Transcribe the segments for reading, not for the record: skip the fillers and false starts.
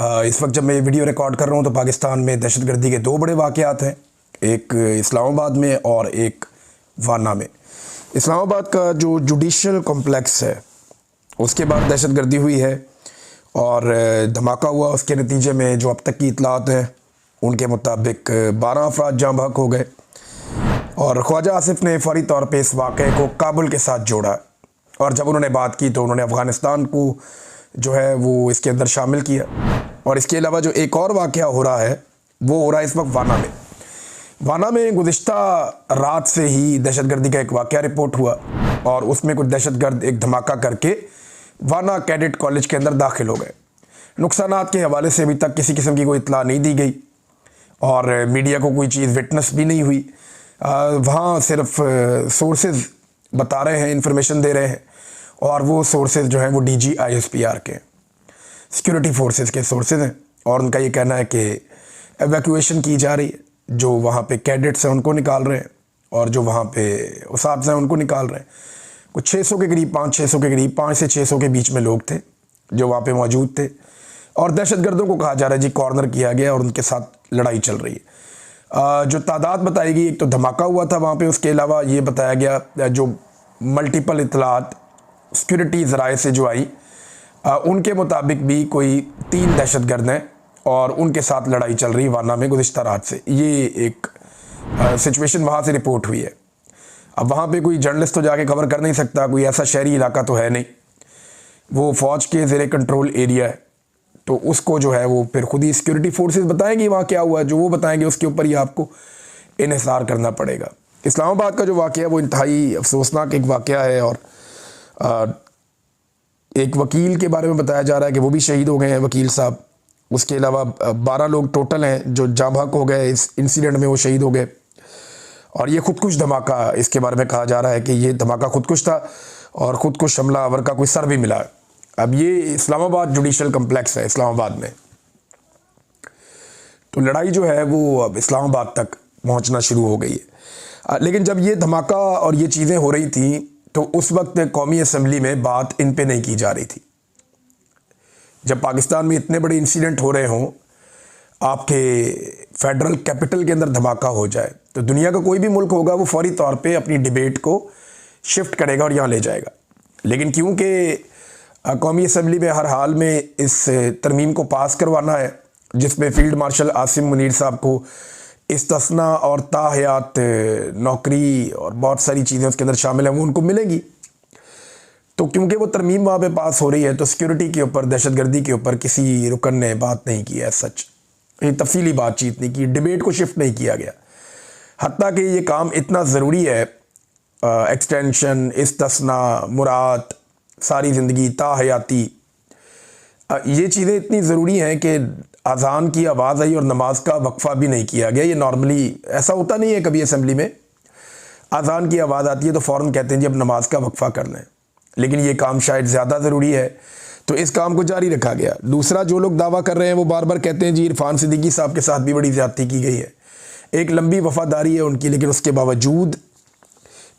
इस वक्त जब मैं ये वीडियो रिकॉर्ड कर रहा हूँ तो पाकिस्तान में दहशतगर्दी के दो बड़े वाक़यात हैं, एक इस्लामाबाद में और एक वाना में। इस्लामाबाद का जो जुडिशल कॉम्प्लेक्स है उसके बाद दहशतगर्दी हुई है और धमाका हुआ। उसके नतीजे में जो अब तक की इतलात हैं उनके मुताबिक 12 अफराद जाँ बहक हो गए और ख्वाजा आसिफ ने फौरी तौर पे इस वाक़े को काबुल के साथ जोड़ा और जब उन्होंने बात की तो उन्होंने अफ़गानिस्तान को जो है वो इसके अंदर शामिल किया। और इसके अलावा जो एक और वाक़या हो रहा है वो हो रहा है इस वक्त वाना में। वाना में गुज़िश्ता रात से ही दहशतगर्दी का एक वाक़या रिपोर्ट हुआ और उसमें कुछ दहशतगर्द एक धमाका करके वाना कैडेट कॉलेज के अंदर दाखिल हो गए। नुकसानात के हवाले से अभी तक किसी किस्म की कोई इत्तला नहीं दी गई और मीडिया को कोई चीज़ विटनेस भी नहीं हुई। वहाँ सिर्फ सोर्सेज बता रहे हैं, इंफॉर्मेशन दे रहे हैं और वो सोर्सेज जो हैं वो DGISPR के सिक्योरिटी फोर्सेस के सोर्सेज हैं और उनका ये कहना है कि एवैक्यूएशन की जा रही है। जो वहाँ पे कैडेट्स हैं उनको निकाल रहे हैं और जो वहाँ पे उसाब्स हैं उनको निकाल रहे हैं। कुछ 600 के करीब 500-600 के करीब 5 से 600 के बीच में लोग थे जो वहाँ पे मौजूद थे और दहशतगर्दों को कहा जा रहा है जी कॉर्नर किया गया और उनके साथ लड़ाई चल रही है। जो तादाद बताई गई, एक तो धमाका हुआ था वहाँ पे, उसके अलावा ये बताया गया जो मल्टीपल इतलात सिक्योरिटी ज़राए से जो आई उनके मुताबिक भी कोई 3 दहशतगर्द हैं और उनके साथ लड़ाई चल रही वाना में गुज़िश्ता रात से। ये एक सिचुएशन वहाँ से रिपोर्ट हुई है। अब वहाँ पे कोई जर्नलिस्ट तो जाके कवर कर नहीं सकता, कोई ऐसा शहरी इलाका तो है नहीं, वो फ़ौज के ज़ेरे कंट्रोल एरिया है, तो उसको जो है वो फिर खुद ही सिक्योरिटी फोर्सेस बताएंगी वहाँ क्या हुआ। जो वो बताएंगे उसके ऊपर ही आपको इन्हिसार करना पड़ेगा। इस्लामाबाद का जो वाक़या है वो इंतहाई अफसोसनाक एक वाक़या है और एक वकील के बारे में बताया जा रहा है कि वो भी शहीद हो गए हैं, वकील साहब। उसके अलावा 12 लोग टोटल हैं जो जाँ बहक हो गए इस इंसिडेंट में, वो शहीद हो गए। और ये खुदकुश धमाका, इसके बारे में कहा जा रहा है कि ये धमाका खुदकुश था और खुदकुश हमलावर का कोई सर भी मिला। अब ये इस्लामाबाद जुडिशल कम्प्लेक्स है इस्लामाबाद में, तो लड़ाई जो है वो अब इस्लामाबाद तक पहुंचना शुरू हो गई है। लेकिन जब ये धमाका और ये चीज़ें हो रही थी तो उस वक्त कौमी असम्बली में बात इन पे नहीं की जा रही थी। जब पाकिस्तान में इतने बड़े इंसिडेंट हो रहे हों, आपके फेडरल कैपिटल के अंदर धमाका हो जाए, तो दुनिया का कोई भी मुल्क होगा वो फौरी तौर पे अपनी डिबेट को शिफ्ट करेगा और यहाँ ले जाएगा। लेकिन क्योंकि कौमी असम्बली में हर हाल में इस तरमीम को पास करवाना है जिसमें फ़ील्ड मार्शल आसिम मुनीर साहब को इस्तिस्ना और ताहयात नौकरी और बहुत सारी चीज़ें उसके अंदर शामिल हैं वो उनको मिलेंगी, तो क्योंकि वो तरमीम वहाँ पे पास हो रही है तो सिक्योरिटी के ऊपर, दहशतगर्दी के ऊपर किसी रुकन ने बात नहीं की है। सच ये तफसीली बातचीत नहीं की, डिबेट को शिफ्ट नहीं किया गया। हत्ता कि ये काम इतना ज़रूरी है, एक्सटेंशन, इस्तिस्ना, मुराद, सारी ज़िंदगी, ताहयाती, ये चीज़ें इतनी ज़रूरी हैं कि अज़ान की आवाज़ आई और नमाज का वक्फ़ा भी नहीं किया गया। ये नॉर्मली ऐसा होता नहीं है। कभी असम्बली में अज़ान की आवाज़ आती है तो फ़ौरन कहते हैं जी अब नमाज का वक्फ़ा कर लें, लेकिन ये काम शायद ज़्यादा ज़रूरी है तो इस काम को जारी रखा गया। दूसरा, जो लोग दावा कर रहे हैं वो बार बार कहते हैं जी इरफान सिद्दीकी साहब के साथ भी बड़ी ज़्यादती की गई है। एक लंबी वफ़ादारी है उनकी, लेकिन उसके बावजूद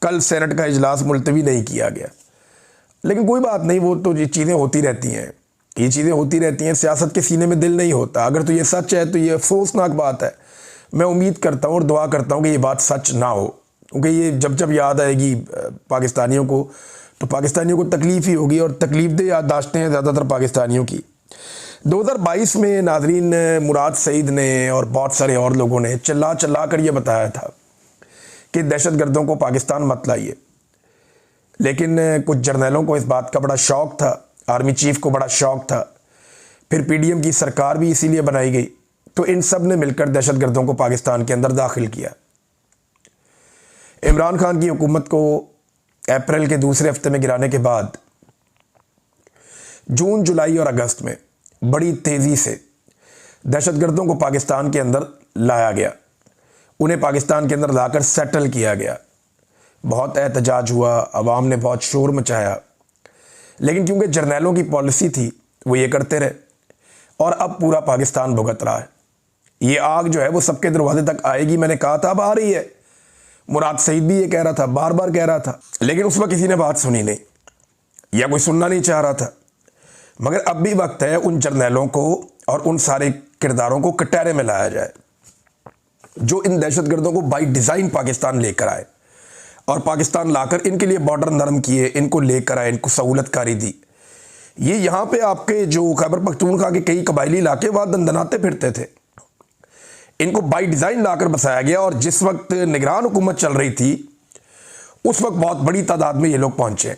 कल सेनेट का इजलास मुलतवी नहीं किया गया। लेकिन कोई बात नहीं, वो तो ये चीज़ें होती रहती हैं, ये चीज़ें होती रहती हैं। सियासत के सीने में दिल नहीं होता। अगर तो ये सच है तो ये अफसोसनाक बात है। मैं उम्मीद करता हूँ और दुआ करता हूँ कि ये बात सच ना हो, क्योंकि ये जब जब याद आएगी पाकिस्तानियों को तो पाकिस्तानियों को तकलीफ़ ही होगी और तकलीफ़देह याददाश्तें हैं ज़्यादातर पाकिस्तानियों की। 2022 में नाज़रीन मुराद सईद ने और बहुत सारे और लोगों ने चिल्ला चिल्ला कर ये बताया था कि दहशतगर्दों को पाकिस्तान मत लाइए, लेकिन कुछ जर्नलों को इस बात का बड़ा शौक़ था, आर्मी चीफ को बड़ा शौक़ था, फिर PDM की सरकार भी इसीलिए बनाई गई, तो इन सब ने मिलकर दहशतगर्दों को पाकिस्तान के अंदर दाखिल किया। इमरान खान की हुकूमत को अप्रैल के दूसरे हफ्ते में गिराने के बाद जून, जुलाई और अगस्त में बड़ी तेज़ी से दहशतगर्दों को पाकिस्तान के अंदर लाया गया। उन्हें पाकिस्तान के अंदर लाकर सेटल किया गया। बहुत एहतजाज हुआ, अवाम ने बहुत शोर मचाया, लेकिन क्योंकि जर्नैलों की पॉलिसी थी वो ये करते रहे और अब पूरा पाकिस्तान भुगत रहा है। ये आग जो है वो सबके दरवाजे तक आएगी। मैंने कहा था अब आ रही है, मुराद सईद भी ये कह रहा था, बार बार कह रहा था, लेकिन उस वक्त किसी ने बात सुनी नहीं या कोई सुनना नहीं चाह रहा था। मगर अब भी वक्त है उन जर्नैलों को और उन सारे किरदारों को कटहरे में लाया जाए जो इन दहशतगर्दों को बाई डिज़ाइन पाकिस्तान लेकर आए, और पाकिस्तान लाकर इनके लिए बॉर्डर नरम किए, इनको लेकर आए, इनको सहूलतकारी दी। ये यहाँ पे आपके जो खैबर पख्तूनख्वा के कई कबायली इलाके वहाँ दंदनाते फिरते थे, इनको बाई डिज़ाइन लाकर बसाया गया। और जिस वक्त निगरान हुकूमत चल रही थी उस वक्त बहुत बड़ी तादाद में ये लोग पहुँचे,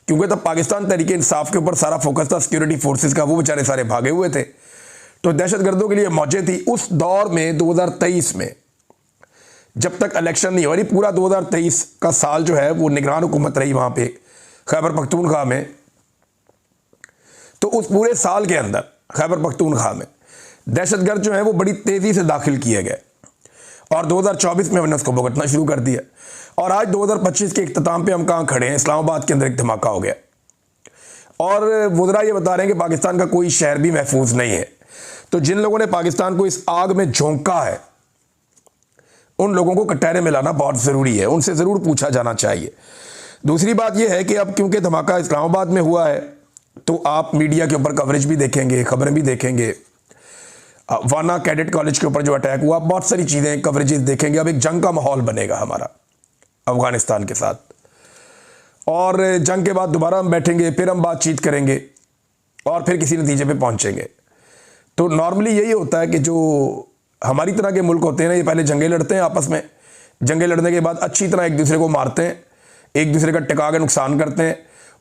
क्योंकि तब पाकिस्तान तहरीक इंसाफ के ऊपर सारा फोकस था सिक्योरिटी फोर्सेस का, वो बेचारे सारे भागे हुए थे, तो दहशतगर्दों के लिए मौजें थी। उस दौर में 2023 में जब तक इलेक्शन नहीं हो रही, पूरा 2023 का साल जो है वो निगरान हुकूमत रही वहाँ पे खैबर पख्तूनख्वा में। तो उस पूरे साल के अंदर खैबर पख्तूनख्वा में दहशतगर्द जो है वो बड़ी तेज़ी से दाखिल किए गए, और 2024 में हमने उसको भुगतना शुरू कर दिया। और आज 2025 के इख्तिताम पे हम कहाँ खड़े हैं, इस्लामाबाद के अंदर एक धमाका हो गया, और वज़रा ये बता रहे हैं कि पाकिस्तान का कोई शहर भी महफूज नहीं है। तो जिन लोगों ने पाकिस्तान को इस आग में झोंका है, उन लोगों को कटहरे में लाना बहुत ज़रूरी है, उनसे ज़रूर पूछा जाना चाहिए। दूसरी बात यह है कि अब क्योंकि धमाका इस्लामाबाद में हुआ है, तो आप मीडिया के ऊपर कवरेज भी देखेंगे, खबरें भी देखेंगे। वाना कैडेट कॉलेज के ऊपर जो अटैक हुआ, बहुत सारी चीज़ें कवरेजेस देखेंगे। अब एक जंग का माहौल बनेगा हमारा अफ़गानिस्तान के साथ, और जंग के बाद दोबारा हम बैठेंगे, फिर हम बातचीत करेंगे और फिर किसी नतीजे पे पहुंचेंगे। तो नॉर्मली यही होता है कि जो हमारी तरह के मुल्क होते हैं ना, ये पहले जंगें लड़ते हैं आपस में, जंगें लड़ने के बाद अच्छी तरह एक दूसरे को मारते हैं, एक दूसरे का टिका के नुकसान करते हैं।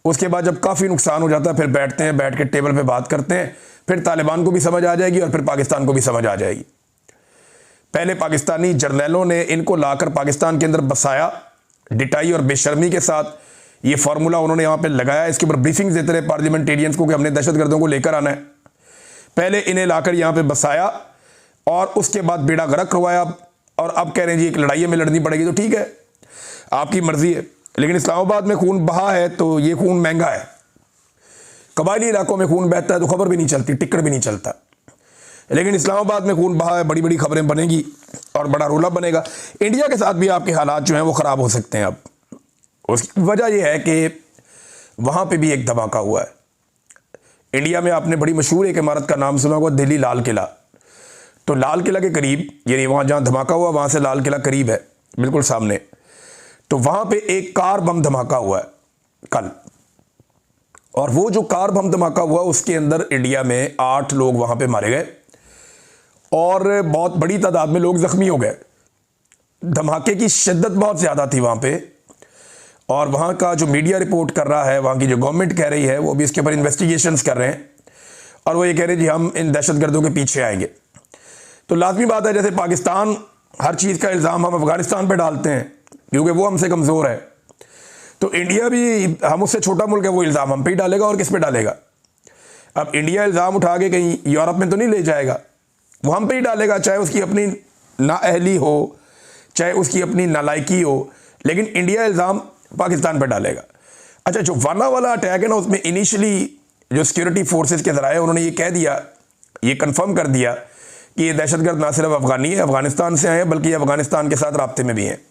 उसके बाद जब काफ़ी नुकसान हो जाता है फिर बैठते हैं, बैठ के टेबल पे बात करते हैं, फिर तालिबान को भी समझ आ जाएगी और फिर पाकिस्तान को भी समझ आ जाएगी। पहले पाकिस्तानी जर्नैलों ने इनको लाकर पाकिस्तान के अंदर बसाया, डिटाई और बेशर्मी के साथ ये फार्मूला उन्होंने यहाँ पे लगाया। इसके ऊपर ब्रीफिंग्स देते रहे पार्लियामेंटेरियंस को कि हमने दहशतगर्दों को लेकर आना है। पहले इन्हें लाकर यहाँ पे बसाया और उसके बाद बेड़ा गर्क करवाया, और अब कह रहे हैं जी एक लड़ाई में लड़नी पड़ेगी। तो ठीक है, आपकी मर्जी है, लेकिन इस्लामाबाद में खून बहा है तो ये खून महंगा है। कबायली इलाकों में खून बहता है तो खबर भी नहीं चलती, टिकट भी नहीं चलता, लेकिन इस्लामाबाद में खून बहा है, बड़ी बड़ी खबरें बनेगी और बड़ा रोला बनेगा। इंडिया के साथ भी आपके हालात जो हैं वो ख़राब हो सकते हैं। अब उसकी वजह यह है कि वहाँ पे भी एक धमाका हुआ है। इंडिया में आपने बड़ी मशहूर एक इमारत का नाम सुना होगा, दिल्ली लाल किला। तो लाल किला के करीब, यानी वहाँ जहाँ धमाका हुआ वहाँ से लाल किला करीब है, बिल्कुल सामने। तो वहाँ पे एक कार बम धमाका हुआ है कल, और वो जो कार बम धमाका हुआ उसके अंदर इंडिया में 8 लोग वहाँ पे मारे गए और बहुत बड़ी तादाद में लोग ज़ख्मी हो गए। धमाके की शिद्दत बहुत ज़्यादा थी वहाँ पे, और वहाँ का जो मीडिया रिपोर्ट कर रहा है, वहाँ की जो गवर्नमेंट कह रही है, वो भी इसके ऊपर इन्वेस्टिगेशंस कर रहे हैं, और वो ये कह रहे हैं जी हम इन दहशतगर्दों के पीछे आएंगे। तो लाजमी बात है, जैसे पाकिस्तान हर चीज़ का इल्ज़ाम हम अफ़गानिस्तान पर डालते हैं क्योंकि वो हमसे कमज़ोर है, तो इंडिया भी हम उससे छोटा मुल्क है, वो इल्ज़ाम हम पे ही डालेगा और किस पे डालेगा। अब इंडिया इल्ज़ाम उठा के कहीं यूरोप में तो नहीं ले जाएगा, वो हम पे ही डालेगा, चाहे उसकी अपनी नाअहली हो, चाहे उसकी अपनी नालायकी हो, लेकिन इंडिया इल्ज़ाम पाकिस्तान पर डालेगा। अच्छा, जो वाना वाला अटैक है ना, उसमें इनिशियली जो सिक्योरिटी फोर्सेस के ज़राए उन्होंने ये कह दिया, ये कंफर्म कर दिया कि ये दहशतगर्द ना सिर्फ अफ़गानी है, अफ़गानिस्तान से आए हैं, बल्कि अफ़गानिस्तान के साथ राब्ते में भी हैं।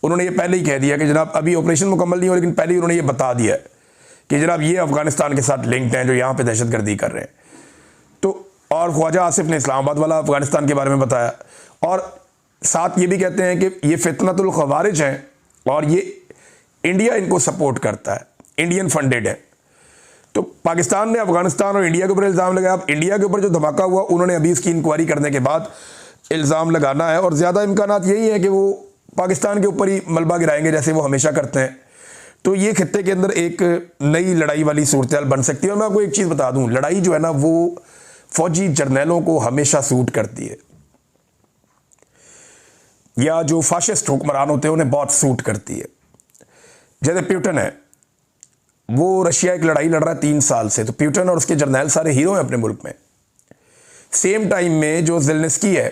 उन्होंने ये पहले ही कह दिया कि जनाब अभी ऑपरेशन मुकम्मल नहीं हो, लेकिन पहले ही उन्होंने ये बता दिया कि जनाब ये अफ़गानिस्तान के साथ लिंक्ड हैं जो यहाँ पे दहशतगर्दी कर रहे हैं। तो और ख्वाजा आसिफ ने इस्लामाबाद वाला अफ़गानिस्तान के बारे में बताया, और साथ ये भी कहते हैं कि ये फितनतुल ख़वारिज हैं और ये इंडिया इनको सपोर्ट करता है, इंडियन फंडेड है। तो पाकिस्तान ने अफ़गानिस्तान और इंडिया के ऊपर इल्ज़ाम लगाया। अब इंडिया के ऊपर जो धमाका हुआ, उन्होंने अभी इसकी इंक्वायरी करने के बाद इल्ज़ाम लगाना है, और ज़्यादा इम्कानात यही है कि वो पाकिस्तान के ऊपर ही मलबा गिराएंगे जैसे वो हमेशा करते हैं। तो ये खित्ते के अंदर एक नई लड़ाई वाली सूरत बन सकती है। और मैं आपको एक चीज़ बता दूं, लड़ाई जो है ना वो फौजी जर्नैलों को हमेशा सूट करती है, या जो फाशिस्ट हुक्मरान होते हैं उन्हें बहुत सूट करती है। जैसे प्यूटन है, वो रशिया एक लड़ाई लड़ रहा है 3 साल से, तो प्यूटन और उसके जर्नैल सारे हीरो हैं अपने मुल्क में। सेम टाइम में जो ज़ेलेंस्की है,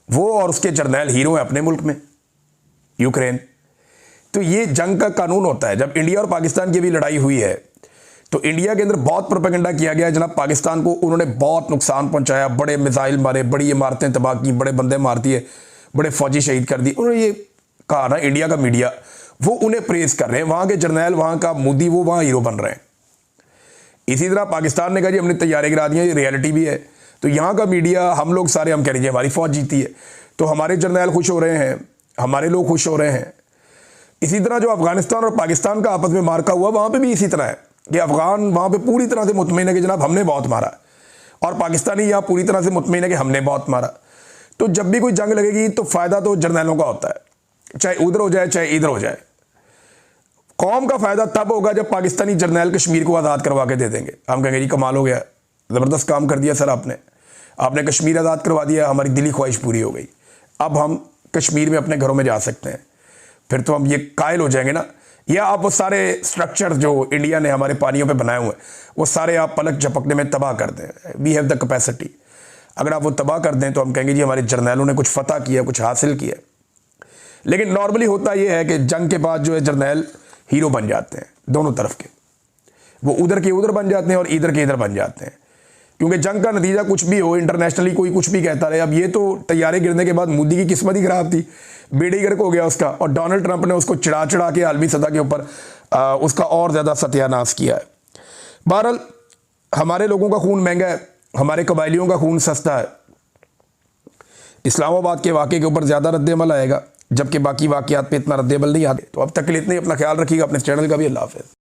वो और उसके जर्नैल हीरो हैं अपने मुल्क में, यूक्रेन। तो ये जंग का कानून होता है। जब इंडिया और पाकिस्तान की भी लड़ाई हुई है तो इंडिया के अंदर बहुत प्रोपेगेंडा किया गया है, जनाब पाकिस्तान को उन्होंने बहुत नुकसान पहुंचाया, बड़े मिसाइल मारे, बड़ी इमारतें तबाह की, बड़े बंदे मार दिए, बड़े फौजी शहीद कर दिए। उन्होंने ये कहा ना, इंडिया का मीडिया वो उन्हें प्रेज कर रहे हैं, वहाँ के जर्नैल, वहाँ का मोदी वो वहाँ हीरो बन रहे हैं। इसी तरह पाकिस्तान ने कहा जी हमने तैयारी गिरा दी है, ये रियलिटी भी है। तो यहाँ का मीडिया, हम लोग सारे हम कह रहे हैं हमारी फौज जीती है, तो हमारे जर्नैल खुश हो रहे हैं, हमारे लोग खुश हो रहे हैं। इसी तरह जो अफगानिस्तान और पाकिस्तान का आपस में मार्का हुआ, वहाँ पे भी इसी तरह है कि अफगान वहाँ पे पूरी तरह से मुतमईन है कि जनाब हमने बहुत मारा, और पाकिस्तानी यहाँ पूरी तरह से मुतमईन है कि हमने बहुत मारा। तो जब भी कोई जंग लगेगी तो फ़ायदा तो जर्नैलों का होता है, चाहे उधर हो जाए चाहे इधर हो जाए। कौम का फ़ायदा तब होगा जब पाकिस्तानी जर्नैल कश्मीर को आज़ाद करवा के दे देंगे। हम कहेंगे जी कमाल हो गया, ज़बरदस्त काम कर दिया सर आपने कश्मीर आज़ाद करवा दिया, हमारी दिली ख्वाहिश पूरी हो गई, अब हम कश्मीर में अपने घरों में जा सकते हैं। फिर तो हम ये कायल हो जाएंगे ना। या आप वो सारे स्ट्रक्चर जो इंडिया ने हमारे पानियों पे बनाए हुए हैं, वो सारे आप पलक झपकने में तबाह कर दें। We have the capacity. अगर आप वो तबाह कर दें तो हम कहेंगे जी हमारे जर्नैलों ने कुछ फतह किया, कुछ हासिल किया। लेकिन नॉर्मली होता ये है कि जंग के बाद जो है जर्नैल हीरो बन जाते हैं, दोनों तरफ के, वो उधर के उधर बन जाते हैं और इधर के इधर बन जाते हैं। क्योंकि जंग का नतीजा कुछ भी हो, इंटरनेशनली कोई कुछ भी कहता रहे। अब ये तो तैयारे गिरने के बाद मोदी की किस्मत ही खराब थी, बेड़े गर्क हो गया उसका, और डोनाल्ड ट्रंप ने उसको चिढ़ा चिढ़ा के आलमी सतह के ऊपर उसका और ज़्यादा सत्यानाश किया है। बहरहाल हमारे लोगों का खून महंगा है, हमारे कबायलियों का खून सस्ता है। इस्लामाबाद के वाक़े के ऊपर ज़्यादा रद्द-ए-अमल आएगा, जबकि बाकी वाक़यात पे इतना रद्द-ए-अमल नहीं आते। तो अब तक के लिए इतना ही। अपना ख्याल रखिएगा, अपने चैनल का भी। अल्लाह हाफ़िज़।